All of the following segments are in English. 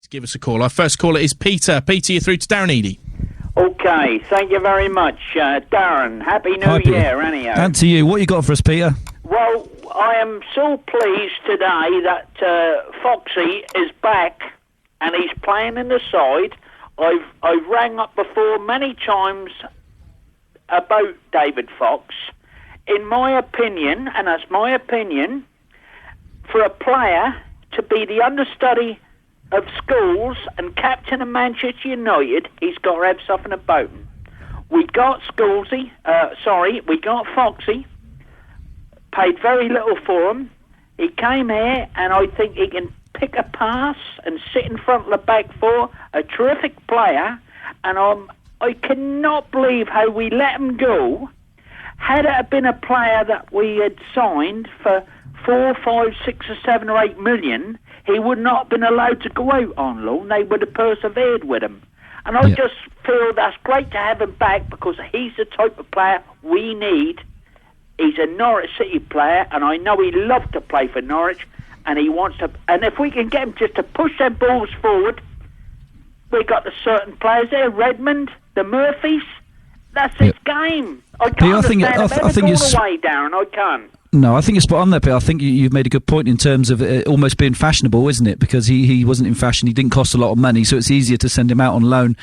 to give us a call. Our first caller is Peter. Peter, you're through to Darren Eady. Okay, thank you very much, Darren. Happy New Year, anyhow. And to you. What you got for us, Peter? Well, I am so pleased today that Foxy is back and he's playing in the side. I've rang up before many times about David Fox. In my opinion, and that's my opinion, for a player to be the understudy of Scholes and captain of Manchester United, he's got to have something about him. We got we got Foxy, paid very little for him. He came here, and I think he can pick a pass and sit in front of the back four, a terrific player, and I cannot believe how we let him go. Had it been a player that we had signed for 4, 5, 6 or 7 or 8 million, he would not have been allowed to go out on loan. They would have persevered with him. And I just feel that's great to have him back because he's the type of player we need. He's a Norwich City player, and I know he loves to play for Norwich, and he wants to. And if we can get him just to push their balls forward, we got the certain players there, Redmond, the Murphys. That's his game. I can't understand away, Darren. I can't. No, I think you're spot on there, Peter. I think you've made a good point in terms of it almost being fashionable, isn't it? Because he wasn't in fashion, he didn't cost a lot of money, so it's easier to send him out on loan,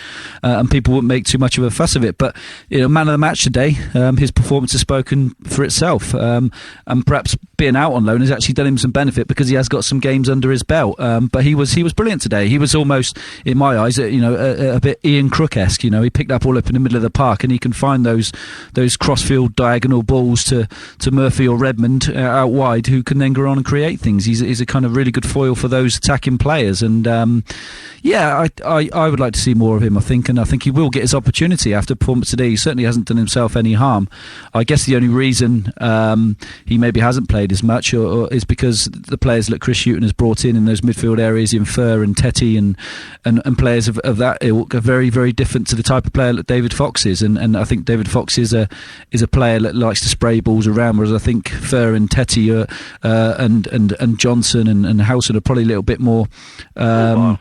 and people wouldn't make too much of a fuss of it. But man of the match today, his performance has spoken for itself, and perhaps being out on loan has actually done him some benefit because he has got some games under his belt. But he was brilliant today. He was almost, in my eyes, a bit Ian Crook-esque. He picked up all up in the middle of the park, and he can find those crossfield diagonal balls to Murphy or Redmond out wide, who can then go on and create things. He's a kind of really good foil for those attacking players, and I would like to see more of him, I think, and I think he will get his opportunity after performance today. He certainly hasn't done himself any harm. I guess the only reason he maybe hasn't played as much or is because the players that Chris Hughton has brought in those midfield areas, in Fur and Tetty and players of that ilk, are very, very different to the type of player that David Fox is, and I think David Fox is a player that likes to spray balls around, whereas I think Fur and Tetty and Johnson and Howson are probably a little bit more a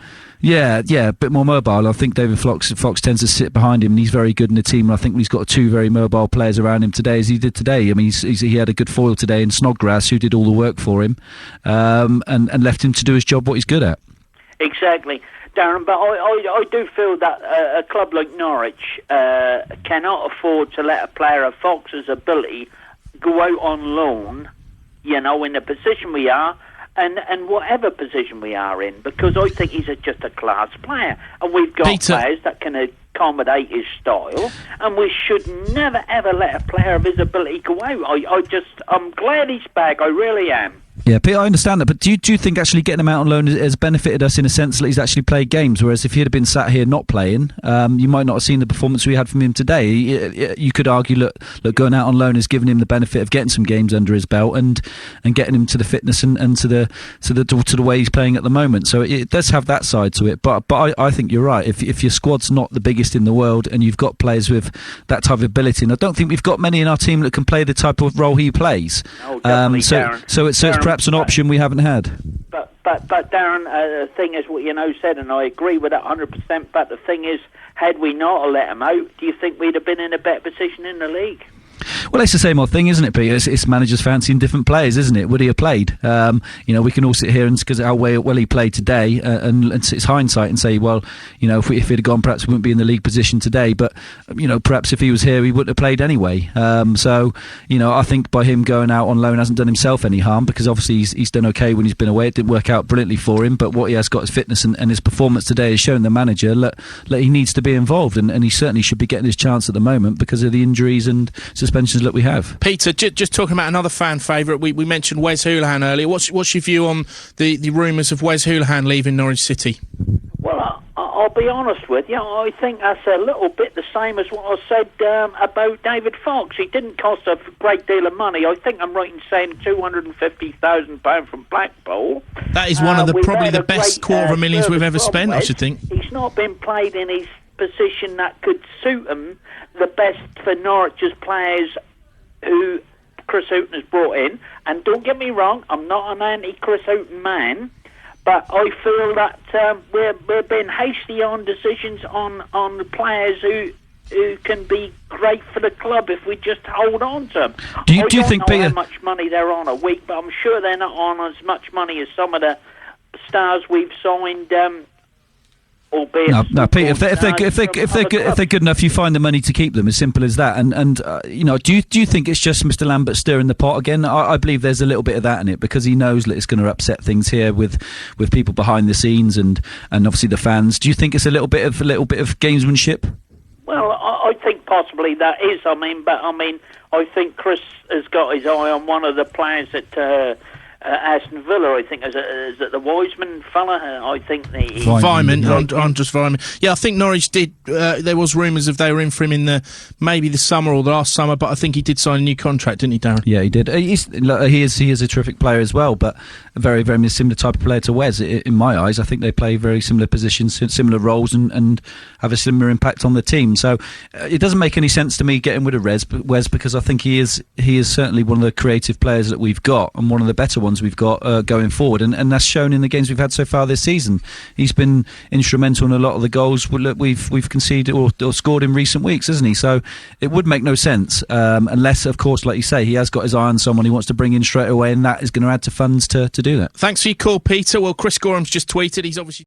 bit more mobile. I think David Fox tends to sit behind him, and he's very good in the team, and I think he's got 2 very mobile players around him today, as he did today. I mean, he had a good foil today in Snodgrass, who did all the work for him, and left him to do his job, what he's good at. Exactly, Darren, but I do feel that a club like Norwich cannot afford to let a player of Fox's ability go out on loan, in the position we are, and whatever position we are in, because I think he's just a class player, and we've got players that can accommodate his style, and we should never ever let a player of his ability go out. I'm glad he's back, I really am. Yeah, Peter, I understand that, but do you think actually getting him out on loan has benefited us in a sense that he's actually played games, whereas if he had been sat here not playing, you might not have seen the performance we had from him today? You could argue, look, going out on loan has given him the benefit of getting some games under his belt and getting him to the fitness and to the way he's playing at the moment. So it does have that side to it. But I think you're right. If your squad's not the biggest in the world and you've got players with that type of ability, and I don't think we've got many in our team that can play the type of role he plays. So it's perhaps an option we haven't had. But Darren, the thing is what said, and I agree with that 100%. But the thing is, had we not let him out, do you think we'd have been in a better position in the league? Well, it's the same old thing, isn't it, Peter? It's managers fancying different players, isn't it? Would he have played? We can all sit here and because how well he played today, and it's hindsight and say, well, if he'd have gone, perhaps we wouldn't be in the league position today. But perhaps if he was here, he wouldn't have played anyway. I think by him going out on loan hasn't done himself any harm, because obviously he's done okay when he's been away. It didn't work out brilliantly for him, but what he has got is fitness, and his performance today has shown the manager that he needs to be involved, and he certainly should be getting his chance at the moment because of the injuries and suspensions that we have. Peter, just talking about another fan favourite, we mentioned Wes Hoolahan earlier. What's your view on the rumours of Wes Hoolahan leaving Norwich City? Well, I'll be honest with you, I think that's a little bit the same as what I said about David Fox. He didn't cost a great deal of money. I think I'm right in saying £250,000 from Blackpool. That is one of probably the best $250,000 we've ever spent, I should think. He's not been played in his position that could suit him the best for Norwich's players who Chris Hughton has brought in. And don't get me wrong, I'm not an anti-Chris Hughton man, But I feel that we're being hasty on decisions on the players who can be great for the club if we just hold on to them. Do you think, know Peter, how much money they're on a week, but I'm sure they're not on as much money as some of the stars we've signed. Albeit no, Peter. If they're good enough, you find the money to keep them. As simple as that. And you know, do you think it's just Mr. Lambert stirring the pot again? I believe there's a little bit of that in it because he knows that it's going to upset things here with people behind the scenes and obviously the fans. Do you think it's a little bit of gamesmanship? Well, I think possibly that is. I think Chris has got his eye on one of the players at Aston Villa. I think is it the Wiseman fella? I think Vyman, Andres Vyman. Yeah, I think Norwich did. There was rumours of they were in for him in maybe the summer or the last summer, but I think he did sign a new contract, didn't he, Darren? Yeah, he did. He is a terrific player as well, but a very, very similar type of player to Wes. In my eyes, I think they play very similar positions, similar roles, and have a similar impact on the team. So it doesn't make any sense to me getting rid of Wes because I think he is certainly one of the creative players that we've got and one of the better ones we've got going forward, and that's shown in the games we've had so far this season. He's been instrumental in a lot of the goals we've conceded or scored in recent weeks, hasn't he? So it would make no sense unless, of course, like you say, he has got his eye on someone he wants to bring in straight away, and that is going to add to funds to do that. Thanks for your call, Peter. Well, Chris Gorham's just tweeted. He's obviously